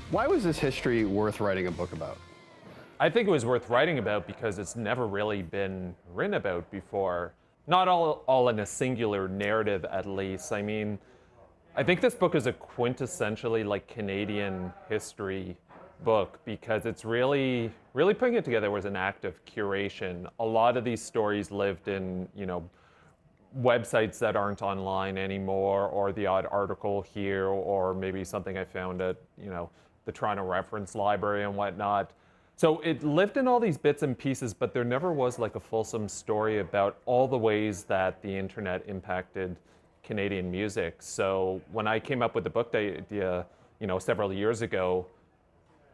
Why was this history worth writing a book about? I think it was worth writing about because it's never really been written about before. Not all in a singular narrative, at least. I mean, I think this book is a quintessentially like Canadian history book because it's really putting it together was an act of curation. A lot of these stories lived in, websites that aren't online anymore, or the odd article here, or maybe something I found at, the Toronto Reference Library and whatnot. So it lived in all these bits and pieces, but there never was like a fulsome story about all the ways that the internet impacted Canadian music. So when I came up with the book idea, several years ago,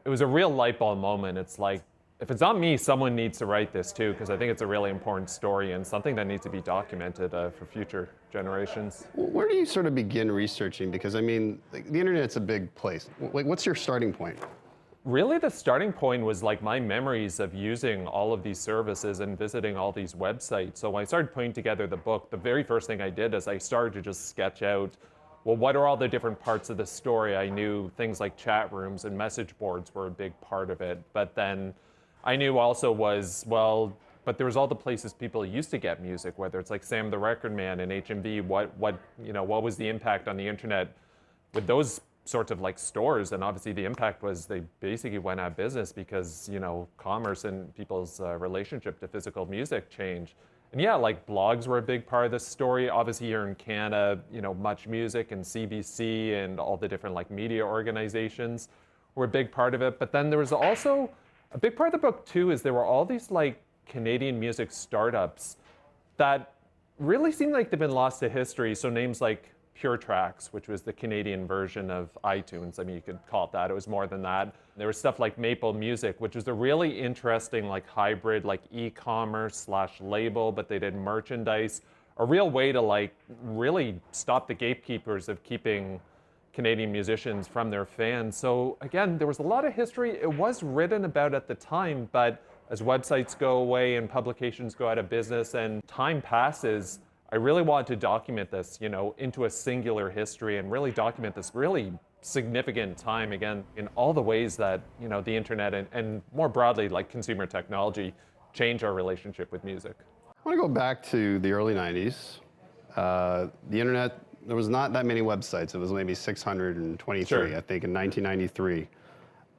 it was a real light bulb moment. It's like, if it's not me, someone needs to write this too, because I think it's a really important story and something that needs to be documented for future generations. Where do you sort of begin researching? Because I mean, like, the internet's a big place. Like, what's your starting point? Really, the starting point was like my memories of using all of these services and visiting all these websites. So when I started putting together the book, the very first thing I did is I started to just sketch out, well, what are all the different parts of the story? I knew things like chat rooms and message boards were a big part of it. But then I knew also was, well, but there was all the places people used to get music, whether it's like Sam the Record Man and HMV, what was the impact on the internet with those sorts of like stores? And obviously the impact was they basically went out of business because, commerce and people's relationship to physical music changed. And yeah, like blogs were a big part of this story. Obviously here in Canada, Much Music and CBC and all the different like media organizations were a big part of it. But then there was also a big part of the book too, is there were all these like Canadian music startups that really seemed like they've been lost to history. So names like Pure Tracks, which was the Canadian version of iTunes. I mean, you could call it that. It was more than that. There was stuff like Maple Music, which was a really interesting like hybrid like e-commerce / label, but they did merchandise. A real way to like really stop the gatekeepers of keeping Canadian musicians from their fans. So again, there was a lot of history. It was written about at the time, but as websites go away and publications go out of business and time passes, I really wanted to document this, into a singular history and really document this really significant time, again, in all the ways that, the internet and more broadly, like consumer technology, change our relationship with music. I want to go back to the early 90s. The internet, there was not that many websites. It was maybe 623, Sure. I think, in 1993.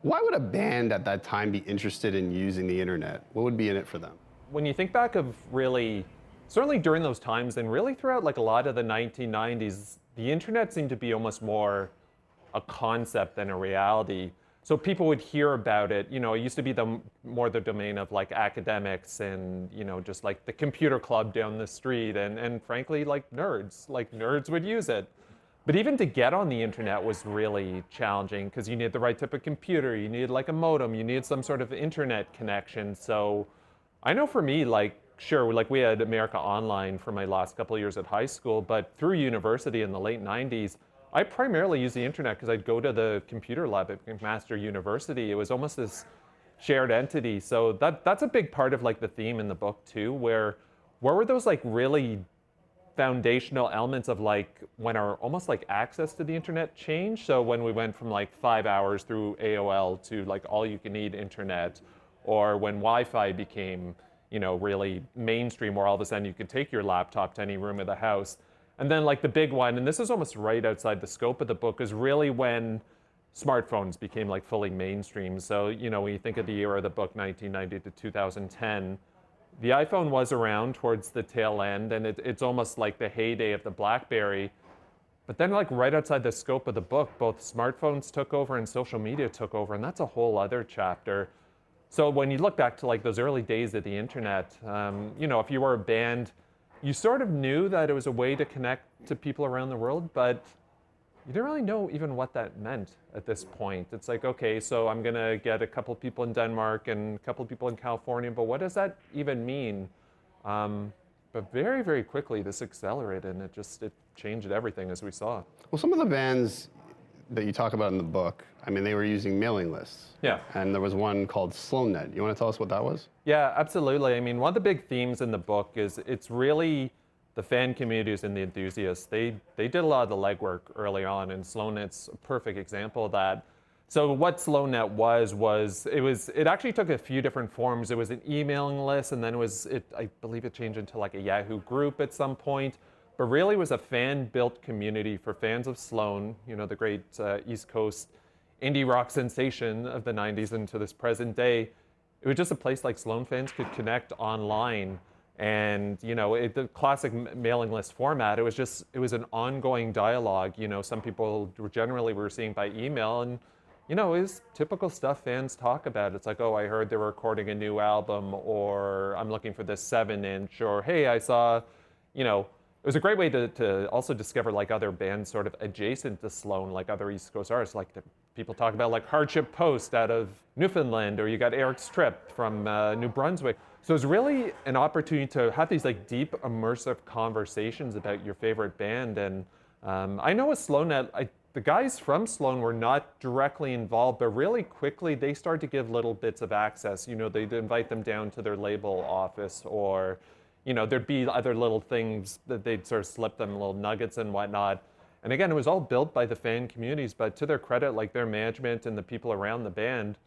Why would a band at that time be interested in using the internet? What would be in it for them? When you think back of really, certainly during those times and really throughout like a lot of the 1990s, the internet seemed to be almost more a concept than a reality. So people would hear about it. It used to be more the domain of like academics and, just like the computer club down the street and frankly, like nerds. Like nerds would use it. But even to get on the internet was really challenging because you needed the right type of computer, you needed like a modem, you needed some sort of internet connection. So I know for me, like, sure, like we had America Online for my last couple of years at high school, but through university in the late 90s, I primarily used the internet because I'd go to the computer lab at McMaster University. It was almost this shared entity. So that's a big part of like the theme in the book too, where were those like really foundational elements of like when our almost like access to the internet changed. So when we went from like 5 hours through AOL to like all you can eat internet, or when Wi-Fi became, really mainstream, where all of a sudden you could take your laptop to any room of the house. And then like the big one, and this is almost right outside the scope of the book, is really when smartphones became like fully mainstream. So, when you think of the era of the book, 1990 to 2010, the iPhone was around towards the tail end, and it's almost like the heyday of the BlackBerry. But then like right outside the scope of the book, both smartphones took over and social media took over, and that's a whole other chapter. So when you look back to like those early days of the internet, if you were a band, you sort of knew that it was a way to connect to people around the world, but you didn't really know even what that meant at this point. It's like, okay, so I'm gonna get a couple people in Denmark and a couple people in California, but what does that even mean? But very, very quickly this accelerated and it changed everything as we saw. Well, some of the bands that you talk about in the book, I mean, they were using mailing lists. Yeah. And there was one called SloanNet. You want to tell us what that was? Yeah, absolutely. I mean, one of the big themes in the book is it's really the fan communities and the enthusiasts. They did a lot of the legwork early on, and SloanNet's a perfect example of that. So what SloanNet it actually took a few different forms. It was an emailing list, and then I believe it changed into like a Yahoo group at some point. But really, it was a fan-built community for fans of Sloan, the great East Coast indie rock sensation of the 90s and to this present day. It was just a place like Sloan fans could connect online. And the classic mailing list format, it was an ongoing dialogue. Some people generally were seeing by email, and it was typical stuff fans talk about. It's like, oh, I heard they're recording a new album, or I'm looking for this 7-inch, or hey, I saw, it was a great way to also discover like other bands sort of adjacent to Sloan, like other East Coast artists. Like people talk about like Hardship Post out of Newfoundland, or you got Eric Stripp from New Brunswick. So it was really an opportunity to have these like deep, immersive conversations about your favorite band. And I know with SloanNet, the guys from Sloan were not directly involved, but really quickly they started to give little bits of access. They'd invite them down to their label office, or there'd be other little things that they'd sort of slip them, little nuggets and whatnot. And again, it was all built by the fan communities, but to their credit, like their management and the people around the band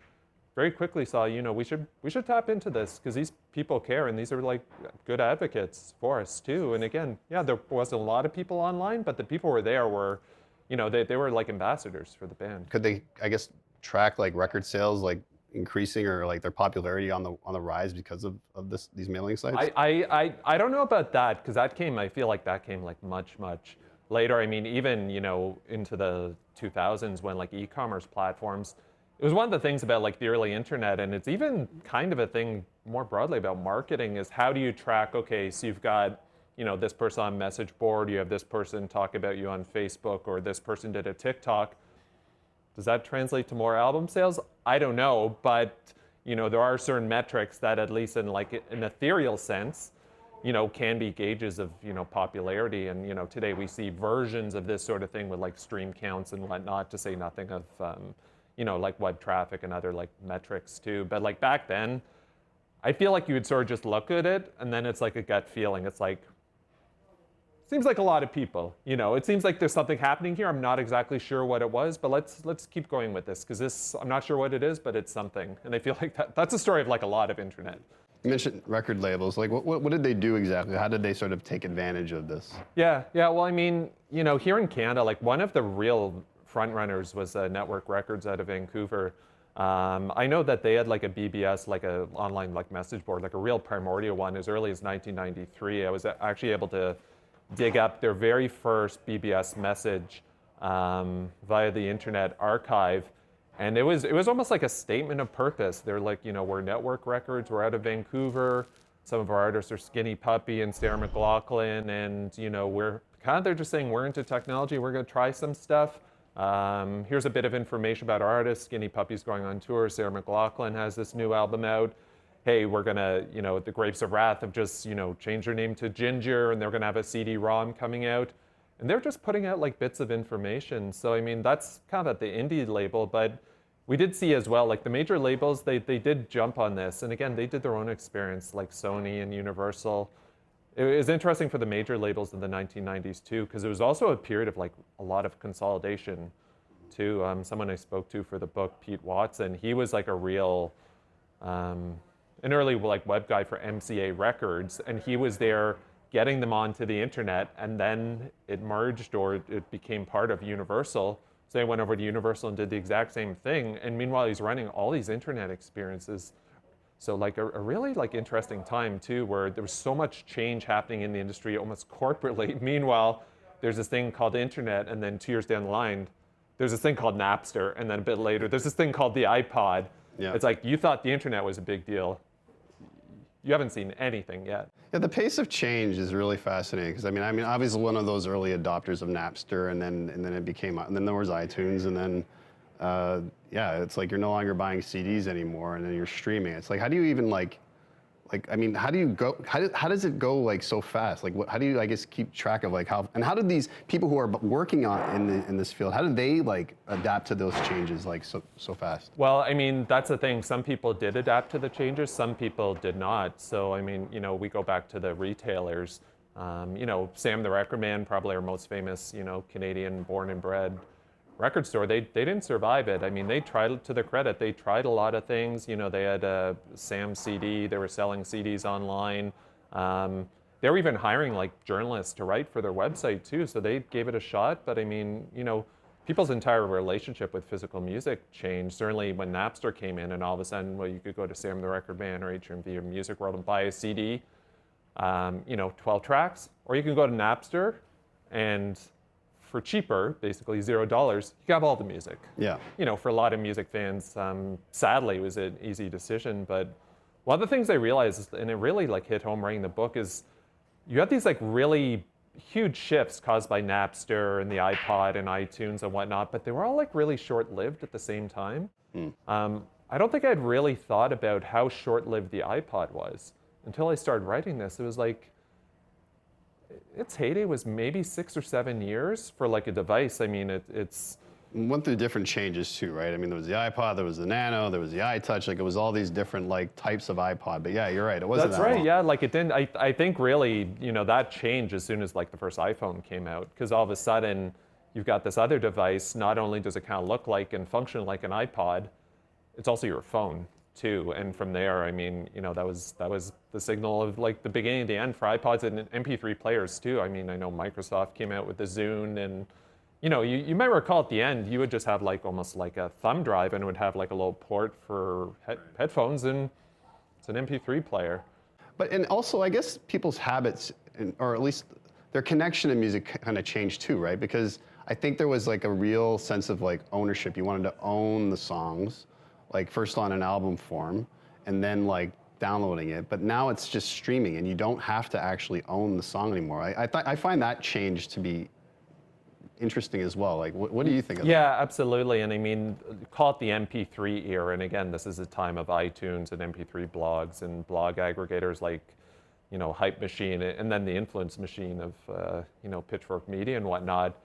very quickly saw, we should tap into this because these people care, and these are like good advocates for us too. And again, yeah, there wasn't a lot of people online, but the people who were there were, they were like ambassadors for the band. Could they, I guess, track like record sales like increasing, or like their popularity on the rise because of these mailing sites? I don't know about that, because I feel like that came like much later. I mean, even into the 2000s when like e-commerce platforms, it was one of the things about like the early internet, and it's even kind of a thing more broadly about marketing, is how do you track, okay, so you've got this person on message board, you have this person talk about you on Facebook, or this person did a TikTok. Does that translate to more album sales? I don't know, but there are certain metrics that, at least in like an ethereal sense, can be gauges of popularity. And today we see versions of this sort of thing with like stream counts and whatnot, to say nothing of like web traffic and other like metrics too. But like back then, I feel like you would sort of just look at it, and then it's like a gut feeling. It's like, seems like a lot of people. It seems like there's something happening here. I'm not exactly sure what it was, but let's keep going with this, because I'm not sure what it is, but it's something. And I feel like that's a story of like a lot of internet. You mentioned record labels. Like, what did they do exactly? How did they sort of take advantage of this? Yeah. Well, I mean, here in Canada, like one of the real front runners was Network Records out of Vancouver. I know that they had like a BBS, like a online like message board, like a real primordial one, as early as 1993. I was actually able to dig up their very first BBS message via the Internet Archive. And it was almost like a statement of purpose. They're like, we're Network Records, we're out of Vancouver. Some of our artists are Skinny Puppy and Sarah McLachlan, and they're just saying we're into technology, we're gonna try some stuff. Here's a bit of information about our artists. Skinny Puppy's going on tour, Sarah McLachlan has this new album out. Hey, we're gonna, the Grapes of Wrath have just, changed their name to Ginger, and they're gonna have a CD-ROM coming out. And they're just putting out like bits of information. So I mean, that's kind of at the indie label, but we did see as well, like the major labels, they did jump on this. And again, they did their own experience, like Sony and Universal. It was interesting for the major labels in the 1990s too, because it was also a period of like a lot of consolidation too. Someone I spoke to for the book, Pete Watson, he was like a real, an early like web guy for MCA Records, and he was there getting them onto the internet, and then it merged, or it became part of Universal. So they went over to Universal and did the exact same thing. And meanwhile, he's running all these internet experiences. So like a really like interesting time too, where there was so much change happening in the industry, almost corporately. Meanwhile, there's this thing called the internet, and then 2 years down the line, there's this thing called Napster, and then a bit later, there's this thing called the iPod. Yeah. It's like, you thought the internet was a big deal. You haven't seen anything yet. Yeah, the pace of change is really fascinating, because I mean, obviously one of those early adopters of Napster, and then it became, and then there was iTunes, and then yeah, it's like you're no longer buying CDs anymore, and then you're streaming. It's like, how do you even I mean, how do you go? How does it go like so fast? Like, how do you, I guess, keep track of like how, and how did these people who are working in this field, how did they like adapt to those changes like so fast? Well, I mean, that's the thing. Some people did adapt to the changes. Some people did not. So I mean, we go back to the retailers. Sam the Record Man, probably our most famous, Canadian born and bred record store, they didn't survive it. I mean, they tried, to their credit, they tried a lot of things. You know, they had Sam CD, they were selling CDs online. They were even hiring like journalists to write for their website too, so they gave it a shot. But I mean, you know, people's entire relationship with physical music changed. Certainly when Napster came in and all of a sudden, well, you could go to Sam the Record Man or HMV or Music World and buy a CD, you know, 12 tracks, or you can go to Napster and for cheaper, basically $0, you have all the music. Yeah. You know, for a lot of music fans, sadly, it was an easy decision. But one of the things I realized, and it really like hit home writing the book, is you have these like really huge shifts caused by Napster and the iPod and iTunes and whatnot, but they were all like really short-lived at the same time. I don't think I'd really thought about how short-lived the iPod was until I started writing this. It was like, its heyday was maybe 6 or 7 years for like a device. I mean, it's Went through different changes too, right? I mean, there was the iPod, there was the Nano, there was the iTouch. Like it was all these different like types of iPod. But yeah, you're right. It wasn't That's that right. long. Yeah, like it didn't. I think really, you know, that changed as soon as like the first iPhone came out, because all of a sudden you've got this other device. Not only does it kind of look like and function like an iPod, it's also your phone too. And from there, I mean, you know, that was the signal of like the beginning and the end for iPods and MP3 players too. I mean, I know Microsoft came out with the Zune, and you know, you might recall at the end, you would just have like almost like a thumb drive, and it would have like a little port for headphones, and it's an MP3 player. But and also, I guess people's habits, or at least their connection to music, kind of changed too, right? Because I think there was like a real sense of like ownership. You wanted to own the songs, like first on an album form, and then like downloading it. But now it's just streaming, and you don't have to actually own the song anymore. I find that change to be interesting as well. Like, what do you think of that? Yeah, absolutely. And I mean, call it the MP3 era. And again, this is a time of iTunes and MP3 blogs and blog aggregators like, you know, Hype Machine, and then the influence machine of, you know, Pitchfork Media and whatnot.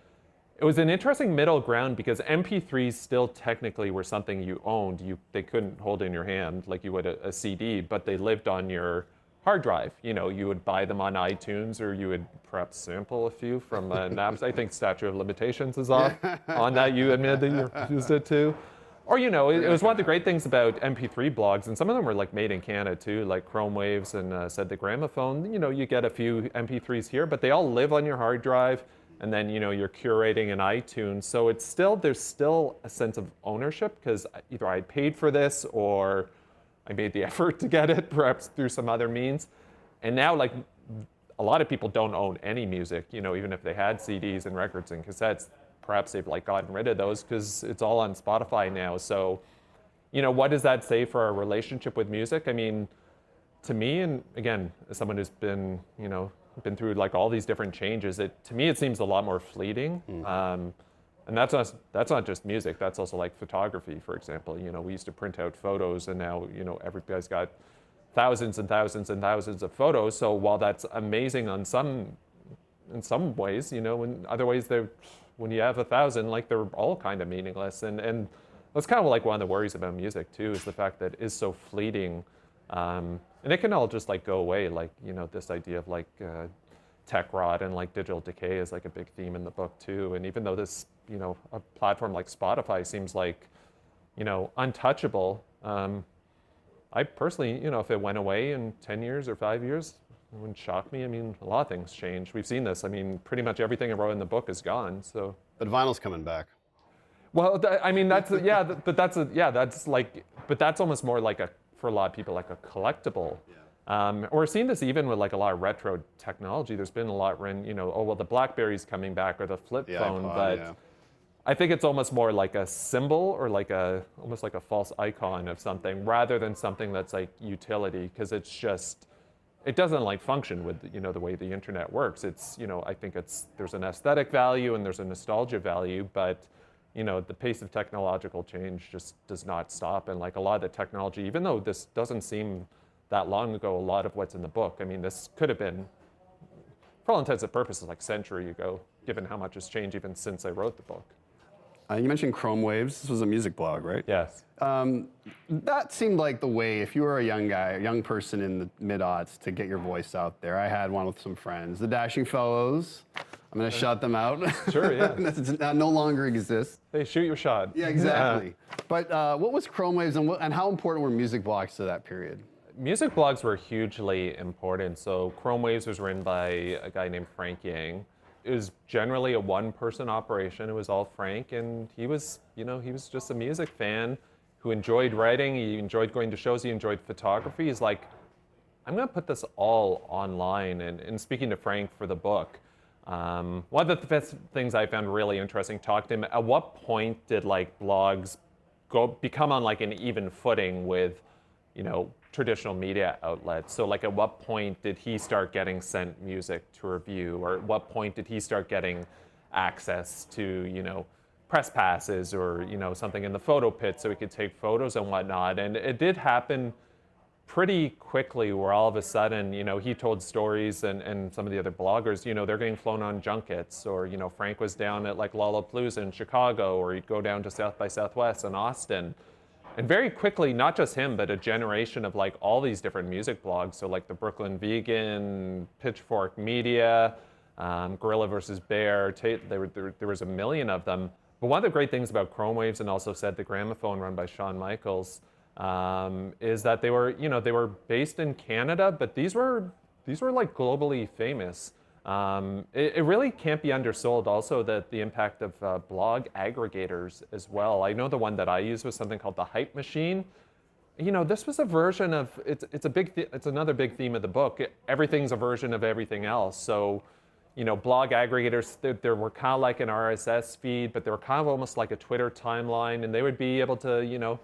It was an interesting middle ground because MP3s still technically were something you owned. They couldn't hold in your hand like you would a CD, but they lived on your hard drive. You know, you would buy them on iTunes, or you would perhaps sample a few from Napster. I think statute of limitations is off on that. You admitted that you used it too. Or, you know, it was one of the great things about MP3 blogs, and some of them were like made in Canada too, like Chrome Waves and Said the Gramophone. You know, you get a few MP3s here, but they all live on your hard drive, and then, you know, you're curating in iTunes. So it's still, there's still a sense of ownership, because either I paid for this or I made the effort to get it, perhaps through some other means. And now, like, a lot of people don't own any music, you know, even if they had CDs and records and cassettes, perhaps they've like gotten rid of those because it's all on Spotify now. So, you know, what does that say for our relationship with music? I mean, to me, and again, as someone who's been, you know, been through like all these different changes, to me it seems a lot more fleeting. And that's not just music. That's also like photography, for example. You know, we used to print out photos, and now, you know, everybody's got thousands and thousands and thousands of photos. So while that's amazing in some ways, you know, in other ways, when you have 1,000, like they're all kind of meaningless. And that's kind of like one of the worries about music too, is the fact that it is so fleeting, and it can all just like go away. Like, you know, this idea of like tech rot and like digital decay is like a big theme in the book too. And even though this, you know, a platform like Spotify seems like, you know, untouchable, I personally, you know, if it went away in 10 years or 5 years, it wouldn't shock me. I mean, a lot of things change. We've seen this. I mean, pretty much everything I wrote in the book is gone. So. But vinyl's coming back. Well, I mean, that's but that's almost more like for a lot of people, like a collectible. Yeah. We're seeing this even with like a lot of retro technology. There's been a lot when, you know, oh well, the BlackBerry's coming back, or the flip phone, iPod, but. Yeah. I think it's almost more like a symbol, or like almost like a false icon of something, rather than something that's like utility, because it's just, it doesn't like function with, you know, the way the internet works. It's, you know, I think there's an aesthetic value and there's a nostalgia value, but, you know, the pace of technological change just does not stop. And like a lot of the technology, even though this doesn't seem that long ago, a lot of what's in the book, I mean, this could have been, for all intents and purposes, like a century ago, given how much has changed even since I wrote the book. You mentioned Chrome Waves. This was a music blog, right? Yes. That seemed like the way, if you were a young person in the mid-aughts, to get your voice out there. I had one with some friends. The Dashing Fellows, I'm going to shout them out. Sure, yeah. That no longer exists. Hey, shoot your shot. Yeah, exactly. But what was Chrome Waves and how important were music blogs to that period? Music blogs were hugely important. So Chrome Waves was written by a guy named Frank Yang. It was generally a one-person operation. It was all Frank, and he was just a music fan who enjoyed writing. He enjoyed going to shows. He enjoyed photography. He's like, I'm going to put this all online. And speaking to Frank for the book, one of the best things I found really interesting, talked to him, at what point did like blogs become on like an even footing with, traditional media outlets? So like at what point did he start getting sent music to review, or at what point did he start getting access to, press passes or, something in the photo pit so he could take photos and whatnot? And it did happen pretty quickly where all of a sudden, he told stories and some of the other bloggers, they're getting flown on junkets, or, Frank was down at like Lollapalooza in Chicago, or he'd go down to South by Southwest in Austin. And very quickly, not just him, but a generation of like all these different music blogs. So like the Brooklyn Vegan, Pitchfork Media, Gorilla versus Bear, there was a million of them. But one of the great things about Chrome Waves, and also Said the Gramophone, run by Shawn Michaels, is that they were based in Canada, but these were like globally famous. It really can't be undersold also that the impact of blog aggregators as well. I know the one that I used was something called the Hype Machine. This was a version of, it's another big theme of the book. Everything's a version of everything else. So, blog aggregators, there were kind of like an RSS feed, but they were kind of almost like a Twitter timeline, and they would be able to,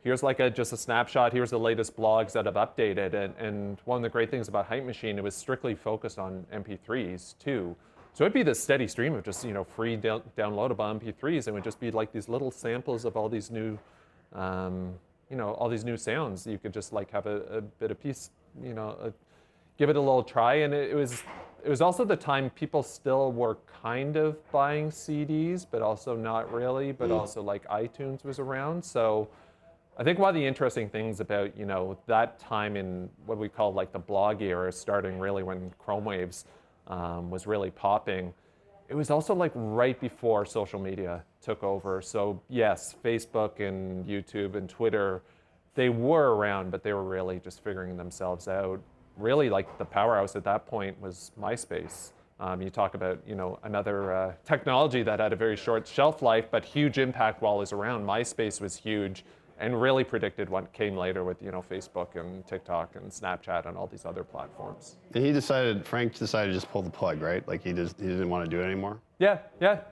here's like just a snapshot, here's the latest blogs that have updated. And one of the great things about Hype Machine, it was strictly focused on MP3s too. So it'd be this steady stream of just, free downloadable MP3s, and it would just be like these little samples of all these new, all these new sounds. You could just like have a bit of piece, give it a little try. And it was also the time people still were kind of buying CDs, but also not really, but also like iTunes was around. So I think one of the interesting things about, that time in what we call like the blog era, starting really when Chrome Waves was really popping, it was also like right before social media took over. So yes, Facebook and YouTube and Twitter, they were around, but they were really just figuring themselves out. Really like the powerhouse at that point was MySpace. You talk about, another technology that had a very short shelf life, but huge impact while it was around. MySpace was huge, and really predicted what came later with, Facebook and TikTok and Snapchat and all these other platforms. And Frank decided to just pull the plug, right? Like he didn't want to do it anymore? Yeah.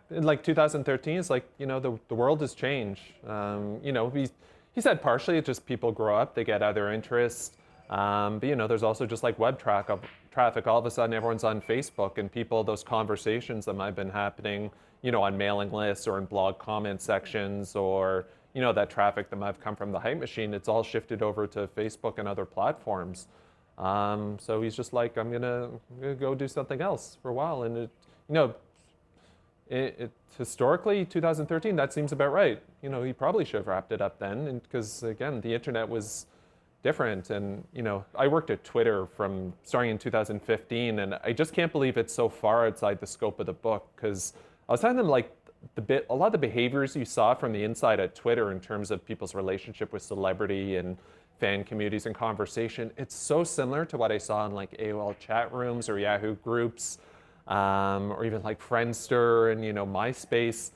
In like 2013, it's like, the world has changed. He said partially it's just people grow up, they get other interests. But there's also just like web traffic. All of a sudden everyone's on Facebook, and those conversations that might have been happening, on mailing lists or in blog comment sections, or that traffic that might have come from the Hype Machine, it's all shifted over to Facebook and other platforms. So he's just like, I'm gonna go do something else for a while. And it historically, 2013, that seems about right. He probably should have wrapped it up then, because again, the internet was different. And I worked at Twitter from starting in 2015, and I just can't believe it's so far outside the scope of the book, because I was telling them like, a lot of the behaviors you saw from the inside at Twitter in terms of people's relationship with celebrity and fan communities and conversation, it's so similar to what I saw in like AOL chat rooms or Yahoo groups, or even like Friendster and MySpace.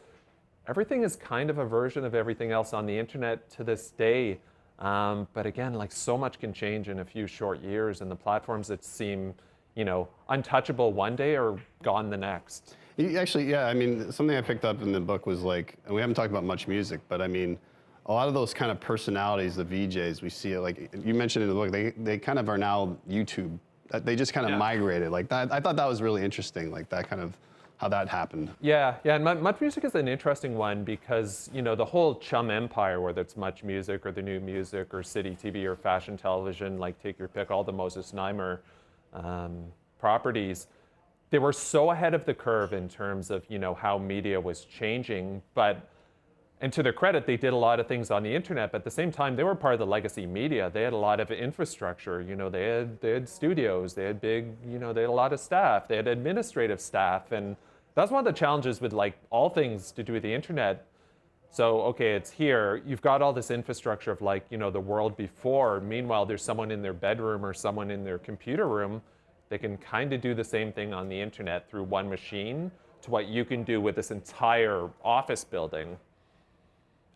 Everything is kind of a version of everything else on the internet to this day. But again, like so much can change in a few short years, and the platforms that seem, untouchable one day are gone the next. Actually, yeah, I mean, something I picked up in the book was like, and we haven't talked about much music, but I mean, a lot of those kind of personalities, the VJs, we see it, like you mentioned in the book, they kind of are now YouTube. They just kind of migrated like that. I thought that was really interesting, like that kind of, how that happened. Yeah, and Much Music is an interesting one because, the whole Chum empire, whether it's Much Music or The New Music or City TV or Fashion Television, like take your pick, all the Moses Znaimer properties, they were so ahead of the curve in terms of, how media was changing, and to their credit, they did a lot of things on the internet, but at the same time, they were part of the legacy media. They had a lot of infrastructure, they had studios, they had they had a lot of staff, they had administrative staff, and That's one of the challenges with like all things to do with the internet. So, okay, it's here. You've got all this infrastructure of like, you know, the world before. Meanwhile, there's someone in their bedroom or someone in their computer room. They can kind of do the same thing on the internet through one machine to what you can do with this entire office building.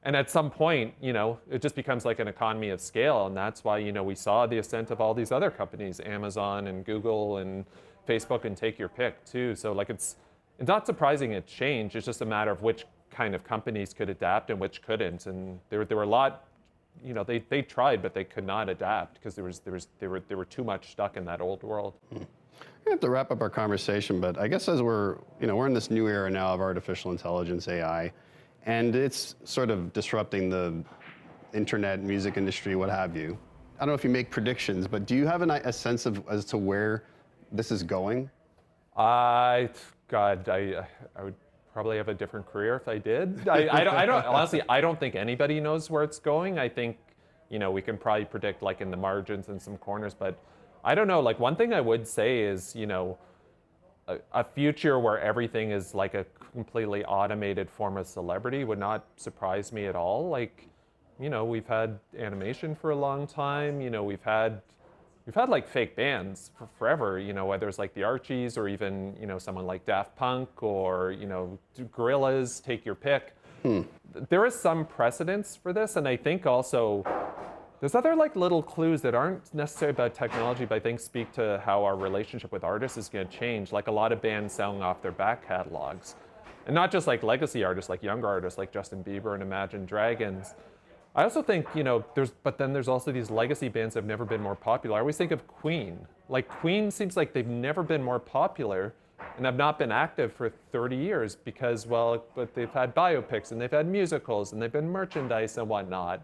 And at some point, you know, it just becomes like an economy of scale. And that's why, you know, we saw the ascent of all these other companies, Amazon and Google and Facebook, and take your pick too. So like it's not surprising it changed. It's just a matter of which kind of companies could adapt and which couldn't. And there were a lot, you know, they tried, but they could not adapt because they were too much stuck in that old world. We have to wrap up our conversation, but I guess as we're in this new era now of artificial intelligence, AI, and it's sort of disrupting the internet, music industry, what have you. I don't know if you make predictions, but do you have a sense of as to where this is going? I would probably have a different career if I did. I don't honestly, I don't think anybody knows where it's going. I think, you know, we can probably predict like in the margins and some corners, but I don't know. Like one thing I would say is, you know, a future where everything is like a completely automated form of celebrity would not surprise me at all. Like, you know, we've had animation for a long time. You know, we've had like fake bands for forever, you know, whether it's like the Archies or even, you know, someone like Daft Punk or, you know, Gorillaz, take your pick. There is some precedence for this, and I think also there's other like little clues that aren't necessarily about technology, but I think speak to how our relationship with artists is going to change. Like a lot of bands selling off their back catalogs, and not just like legacy artists, like younger artists like Justin Bieber and Imagine Dragons. I also think, you know, there's also these legacy bands that have never been more popular. I always think of Queen. Like Queen seems like they've never been more popular and have not been active for 30 years because, well, but they've had biopics and they've had musicals and they've been merchandise and whatnot.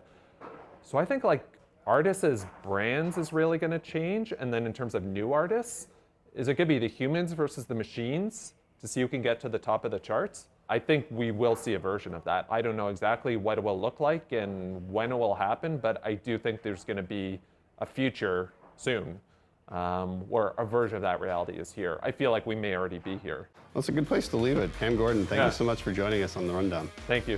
So I think like artists as brands is really going to change. And then in terms of new artists, is it going to be the humans versus the machines to see who can get to the top of the charts? I think we will see a version of that. I don't know exactly what it will look like and when it will happen, but I do think there's going to be a future soon where a version of that reality is here. I feel like we may already be here. Well, it's a good place to leave it. Cam Gordon, thank you so much for joining us on The Rundown. Thank you.